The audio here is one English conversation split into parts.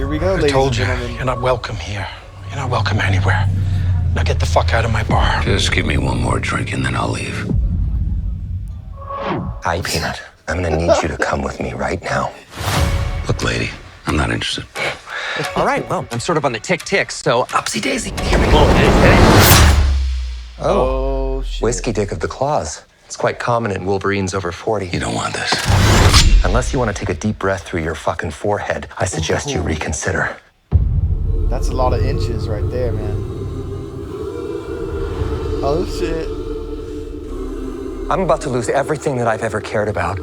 Here we go, I ladies told and you, gentlemen. you're not welcome here. You're not welcome anywhere. Now get the fuck out of my bar. Just give me one more drink and then I'll leave. Hi, Peanut. I'm gonna need you to come with me right now. Look, lady, I'm not interested. All right, well, I'm sort of on the tick-tick, so upsy daisy. Here we go. Oh, shit. Whiskey dick of the claws. It's quite common in Wolverines over 40. You don't want this. Unless you want to take a deep breath through your fucking forehead, I suggest you reconsider. That's a lot of inches right there, man. Oh, shit. I'm about to lose everything that I've ever cared about.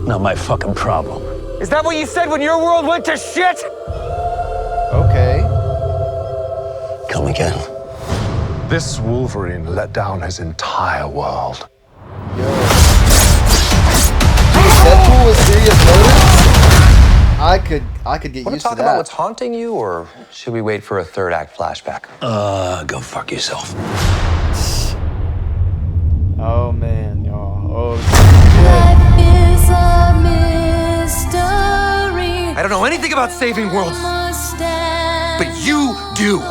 Not my fucking problem. Is that what you said when your world went to shit? Okay. Come again. This Wolverine let down his entire world. Yo. Deadpool with serious motives? I could get Want to used to talk that. about what's haunting you, or should we wait for a third act flashback? Go fuck yourself. Oh man, y'all. Oh Life is a mystery. I don't know anything about saving worlds, but you do.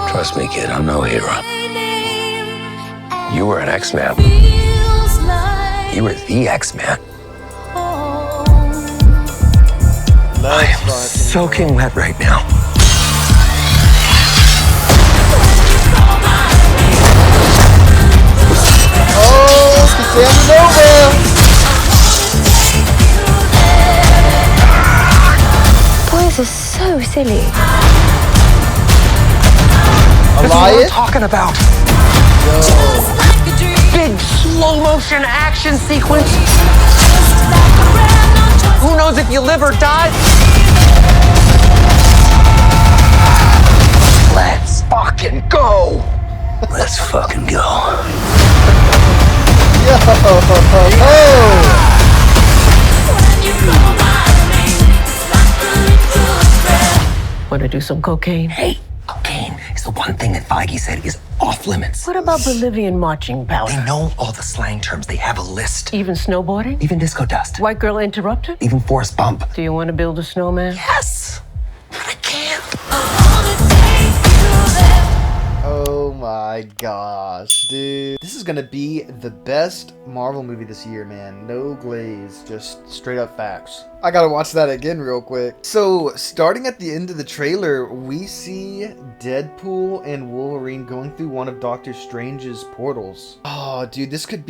Trust me, kid, I'm no hero. You were an X-Man. You were the X-Man. I am soaking wet right now. Oh, Cassandra Nova! Boys are so silly. That's what I'm Elias? talking about. Yo. Big slow motion action sequence. Who knows if you live or die? Let's fucking go. Let's fucking go. Yo. Want to do some cocaine? Hey, cocaine is the one thing that Feige said is off limits. What about Bolivian marching They powder? know all the slang terms. They have a list. Even snowboarding? Even disco dust. White girl interrupted? Even forest bump. Do you want to build a snowman? Yes, but I can't. Oh my gosh, dude. This is gonna be the best Marvel movie this year, man. No glaze, just straight up facts. I gotta watch that again real quick. So, starting at the end of the trailer, we see Deadpool and Wolverine going through one of Doctor Strange's portals. Oh, dude, that could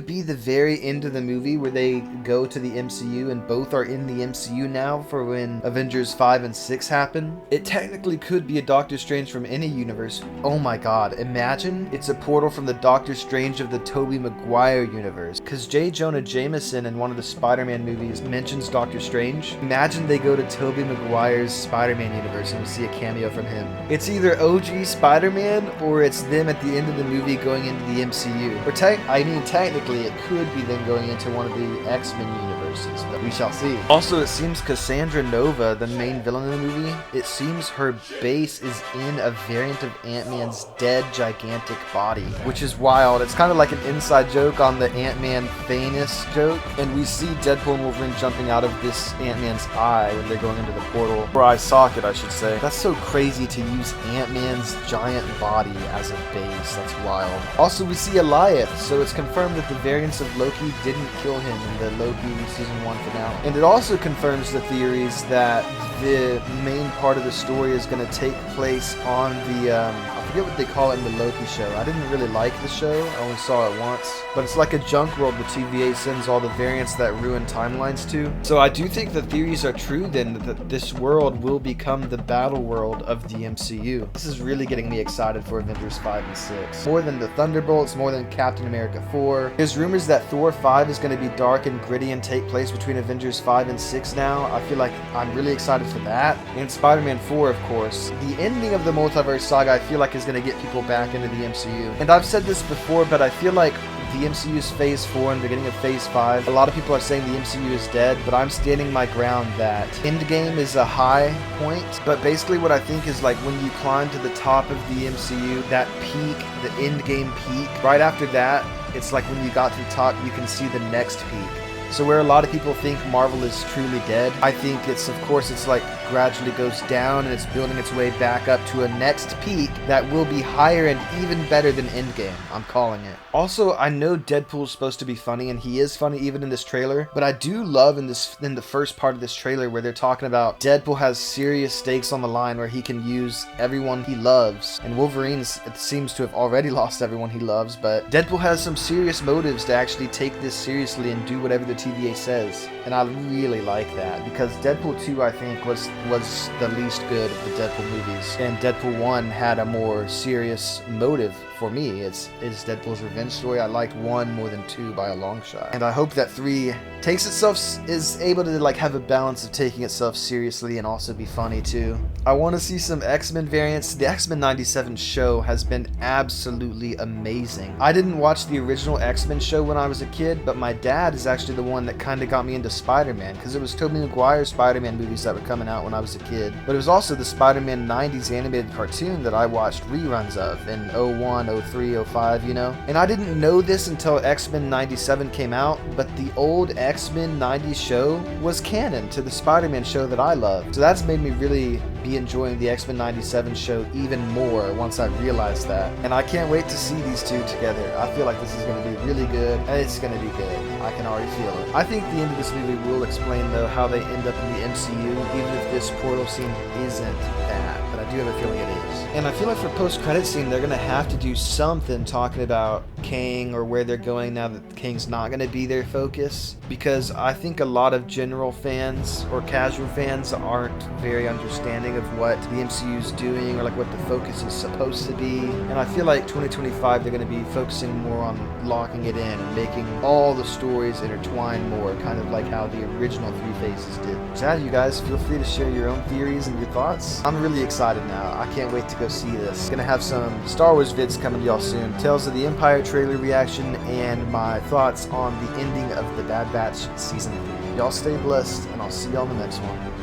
be the very end of the movie where they go to the MCU and both are in the MCU now for when Avengers 5 and 6 happen. It technically could be a Doctor Strange from any universe. Oh my god, imagine it's a portal from the Doctor Strange of the Tobey Maguire universe. Because J. Jonah Jameson in one of the Spider-Man movies mentions Doctor Strange. Imagine they go to Tobey Maguire's Spider-Man universe and we see a cameo from him. It's either OG Spider-Man or it's them at the end of the movie going into the MCU. Or technically it could be them going into one of the X-Men universes, but we shall see. Also, it seems Cassandra Nova, the main villain in the movie, it seems her base is in a variant of Ant-Man's dead gigantic body, which is wild. It's kind of like an inside joke on the Ant-Man Thanos joke, and we see Deadpool and Wolverine jumping out of this Ant-Man's eye when they're going into the portal, or eye socket, I should say. That's so crazy to use Ant-Man's giant body as a base. That's wild. Also, we see Elias, so it's confirmed that the variants of Loki didn't kill him in the Loki Season 1 finale. And it also confirms the theories that the main part of the story is going to take place on the, I forget what they call it in the Loki show. I didn't really like the show. I only saw it once. But it's like a junk world the TVA sends all the variants that ruin timelines to. So I do think the theories are true then, that this world will become the battle world of the MCU. This is really getting me excited for Avengers 5 and 6. More than the Thunderbolts, more than Captain America 4. There's rumors that Thor 5 is going to be dark and gritty and take place between Avengers 5 and 6 now. I feel like I'm really excited for that. And Spider-Man 4, of course. The ending of the multiverse saga, I feel like, is going to get people back into the MCU. And I've said this before, but I feel like the MCU is phase 4 and beginning of phase 5. A lot of people are saying the MCU is dead, but I'm standing my ground that Endgame is a high point. But basically what I think is like when you climb to the top of the MCU, that peak, the Endgame peak, right after that, it's like when you got to the top, you can see the next peak. So where a lot of people think Marvel is truly dead, I think it's, of course, it's like gradually goes down and it's building its way back up to a next peak that will be higher and even better than Endgame. I'm calling it. Also, I know Deadpool's supposed to be funny, and he is funny even in this trailer, but I do love in the first part of this trailer where they're talking about Deadpool has serious stakes on the line where he can use everyone he loves, and Wolverine it seems to have already lost everyone he loves, but Deadpool has some serious motives to actually take this seriously and do whatever the TVA says, and I really like that, because Deadpool 2 I think was the least good of the Deadpool movies, and Deadpool 1 had a more serious motive for me. It's Deadpool's revenge story. I liked 1 more than 2 by a long shot, and I hope that 3 is able to like have a balance of taking itself seriously and also be funny too. I want to see some X-Men variants. The X-Men 97 show has been absolutely amazing. I didn't watch the original X-Men show when I was a kid, but my dad is actually the one that kind of got me into Spider-Man, because it was Tobey Maguire's Spider-Man movies that were coming out when I was a kid, but it was also the Spider-Man 90s animated cartoon that I watched reruns of in 01, 03, 05, you know? And I didn't know this until X-Men 97 came out, but the old X-Men 90s show was canon to the Spider-Man show that I loved. So that's made me really be enjoying the X-Men 97 show even more once I realized that. And I can't wait to see these two together. I feel like this is going to be really good, and it's going to be good. I can already feel it. I think the end of this movie will explain, though, how they end up in the MCU, even if this portal scene isn't that. But I do have a feeling it is. And I feel like for post-credit scene, they're going to have to do something talking about Kang or where they're going now that Kang's not going to be their focus. Because I think a lot of general fans or casual fans aren't very understanding of what the MCU is doing or like what the focus is supposed to be. And I feel like 2025 they're going to be focusing more on locking it in and making all the stories intertwine more, kind of like how the original 3 Phases did. So yeah, you guys feel free to share your own theories and your thoughts. I'm really excited now. I can't wait to go see this. Gonna have some Star Wars vids coming to y'all soon. Tales of the Empire trailer reaction and my thoughts on the ending of the Bad Batch Season 3. Y'all stay blessed, and I'll see y'all in the next one.